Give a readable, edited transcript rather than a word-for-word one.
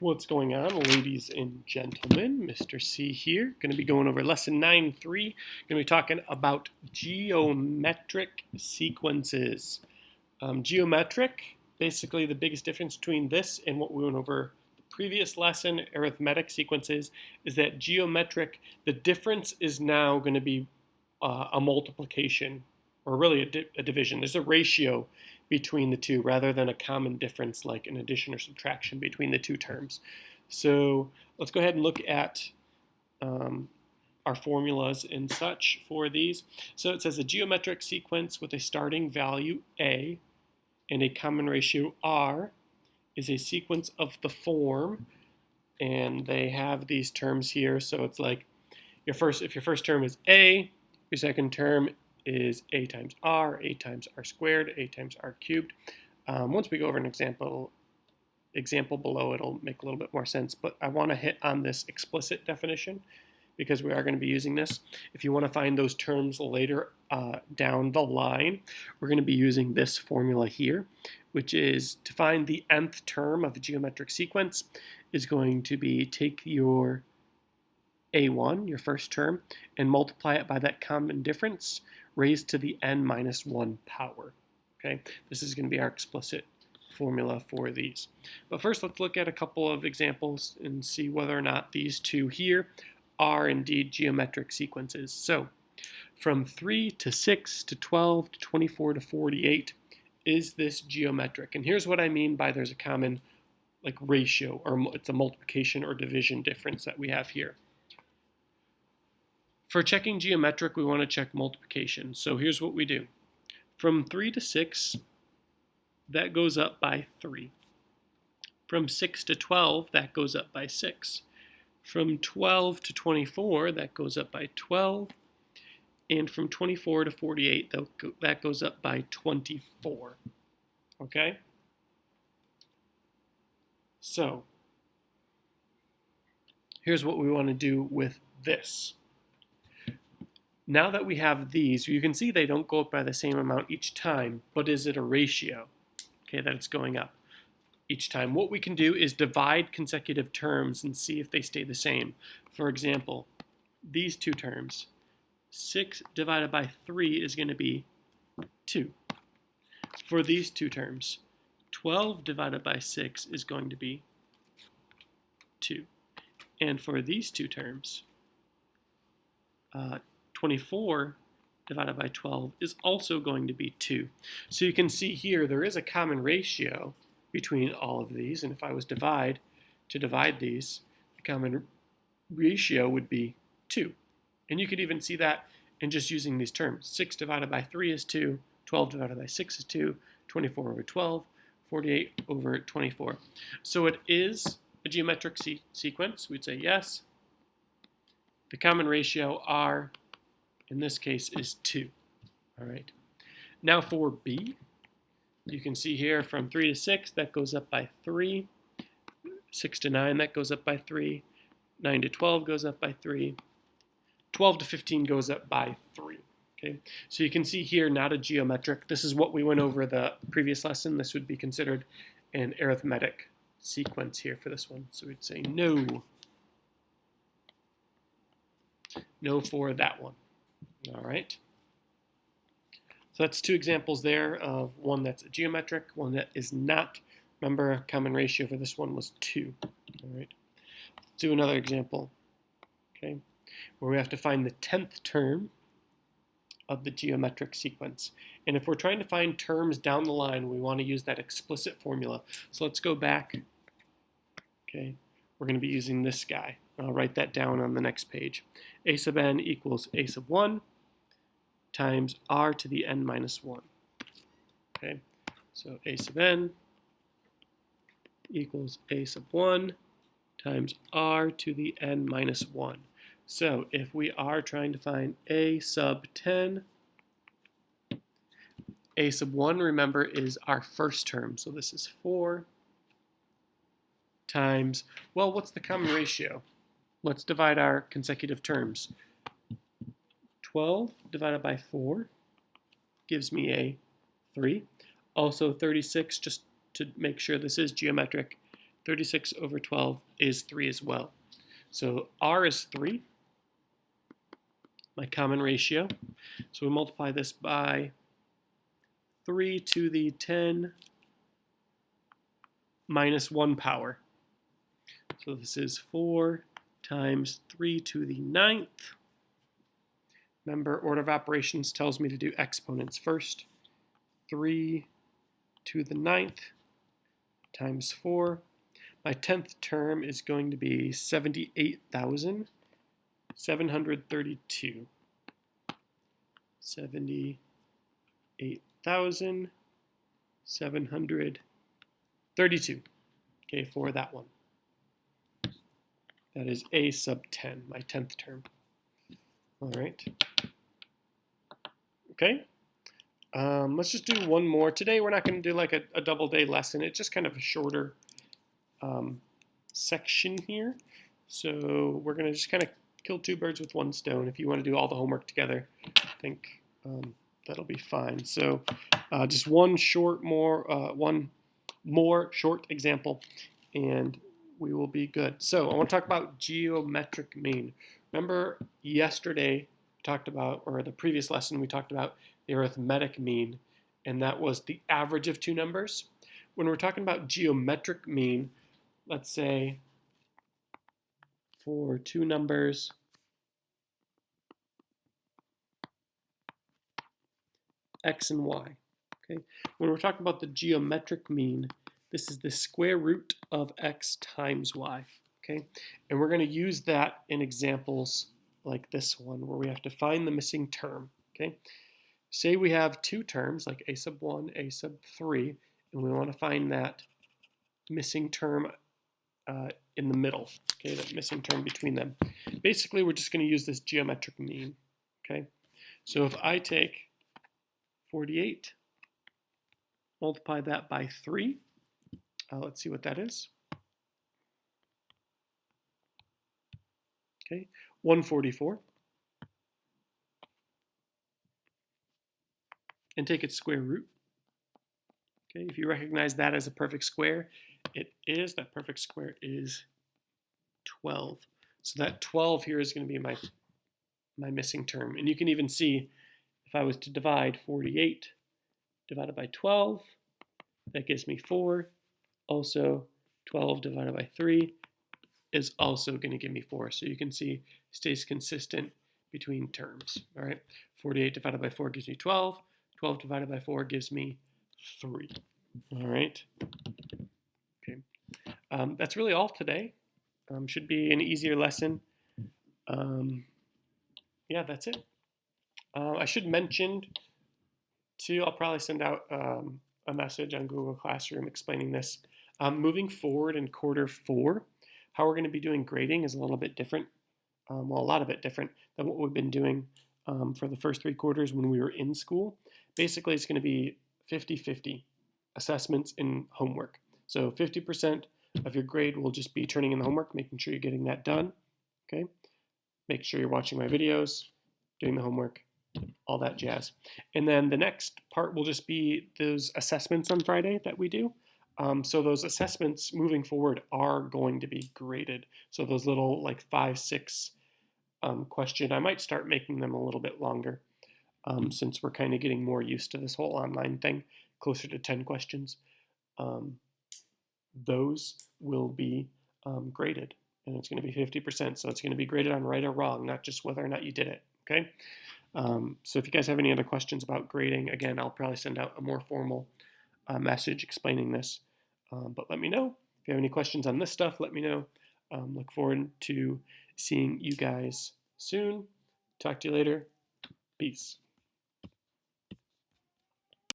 What's going on, ladies and gentlemen? Mr. C here. Going to be going over lesson 9.3. Going to be talking about geometric sequences. Geometric, basically the biggest difference between this and what we went over the previous lesson, arithmetic sequences, is that geometric, the difference is now going to be a multiplication, or really a division. There's a ratio between the two rather than a common difference like an addition or subtraction between the two terms. So let's go ahead and look at our formulas and such for these. So it says a geometric sequence with a starting value a and a common ratio r is a sequence of the form, and they have these terms here. So it's like if your first term is a, your second term is a times r squared, a times r cubed. Once we go over an example below, it'll make a little bit more sense, but I want to hit on this explicit definition because we are going to be using this. If you want to find those terms later down the line, we're going to be using this formula here, which is to find the nth term of a geometric sequence is going to be take your a1, your first term, and multiply it by that common difference raised to the n minus 1 power. Okay, this is going to be our explicit formula for these. But first, let's look at a couple of examples and see whether or not these two here are indeed geometric sequences. So, from 3 to 6 to 12 to 24 to 48, is this geometric? And here's what I mean by there's a common like ratio, or it's a multiplication or division difference that we have here. For checking geometric, we want to check multiplication. So here's what we do. From 3 to 6, that goes up by 3. From 6 to 12, that goes up by 6. From 12 to 24, that goes up by 12. And from 24 to 48, that goes up by 24. Okay? So, here's what we want to do with this. Now that we have these, you can see they don't go up by the same amount each time, but is it a ratio? Okay, that it's going up each time. What we can do is divide consecutive terms and see if they stay the same. For example, these two terms, 6 divided by 3 is going to be 2. For these two terms, 12 divided by 6 is going to be 2. And for these two terms, 24 divided by 12 is also going to be 2. So you can see here there is a common ratio between all of these, and if I was to divide these, the common ratio would be 2. And you could even see that in just using these terms. 6 divided by 3 is 2, 12 divided by 6 is 2, 24 over 12, 48 over 24. So it is a geometric sequence. We'd say yes. The common ratio r in this case is 2. All right. Now for B, you can see here from 3 to 6, that goes up by 3. 6 to 9, that goes up by 3. 9 to 12 goes up by 3. 12 to 15 goes up by 3. Okay. So you can see here, not a geometric. This is what we went over the previous lesson. This would be considered an arithmetic sequence here for this one. So we'd say no. No for that one. All right. So that's two examples there of one that's a geometric, one that is not. Remember, common ratio for this one was 2. All right. Let's do another example, okay, where we have to find the 10th term of the geometric sequence. And if we're trying to find terms down the line, we want to use that explicit formula. So let's go back. Okay. We're going to be using this guy. I'll write that down on the next page. A sub n equals a sub 1 times r to the n minus 1. Okay, so a sub n equals a sub 1 times r to the n minus 1. So if we are trying to find a sub 10, a sub 1, remember, is our first term. So this is 4 times, well, what's the common ratio? Let's divide our consecutive terms. 12 divided by 4 gives me a 3. Also 36, just to make sure this is geometric, 36 over 12 is 3 as well. So r is 3, my common ratio. So we multiply this by 3 to the 10 minus 1 power. So this is 4 times 3 to the 9th. Remember, order of operations tells me to do exponents first. 3 to the 9th times 4. My 10th term is going to be 78,732. 78,732. Okay, for that one. That is a sub 10, my 10th term. All right. Okay. Let's just do one more. Today we're not going to do like a double day lesson. It's just kind of a shorter section here. So we're going to just kind of kill two birds with one stone. If you want to do all the homework together, I think that'll be fine. So just one more short example, and we will be good. So I want to talk about geometric mean. Remember yesterday we talked about, or the previous lesson we talked about the arithmetic mean, and that was the average of two numbers. When we're talking about geometric mean, let's say for two numbers x and y. Okay, when we're talking about the geometric mean, this is the square root of x times y. Okay, and we're going to use that in examples like this one where we have to find the missing term. Okay, say we have two terms like a sub 1, a sub 3, and we want to find that missing term in the middle, okay, that missing term between them. Basically, we're just going to use this geometric mean, okay? So if I take 48, multiply that by 3, let's see what that is. Okay, 144. And take its square root. Okay, if you recognize that as a perfect square, it is. That perfect square is 12. So that 12 here is going to be my missing term. And you can even see if I was to divide 48 divided by 12, that gives me 4. Also, 12 divided by 3 is also going to give me 4. So you can see it stays consistent between terms. All right, 48 divided by 4 gives me 12. 12 divided by 4 gives me 3. All right. Okay. That's really all today. Should be an easier lesson. Yeah, that's it. I should mention, too, I'll probably send out a message on Google Classroom explaining this. Moving forward in quarter 4, how we're going to be doing grading is a little bit different. Well, a lot of it different than what we've been doing for the first 3 quarters when we were in school. Basically, it's going to be 50-50 assessments and homework. So 50% of your grade will just be turning in the homework, making sure you're getting that done. Okay, make sure you're watching my videos, doing the homework, all that jazz. And then the next part will just be those assessments on Friday that we do. So those assessments moving forward are going to be graded. So those little like 5-6 question, I might start making them a little bit longer since we're kind of getting more used to this whole online thing, closer to 10 questions. Those will be graded, and it's going to be 50%. So it's going to be graded on right or wrong, not just whether or not you did it. Okay. So if you guys have any other questions about grading, again, I'll probably send out a more formal message explaining this. But let me know. If you have any questions on this stuff, let me know. Look forward to seeing you guys soon. Talk to you later. Peace.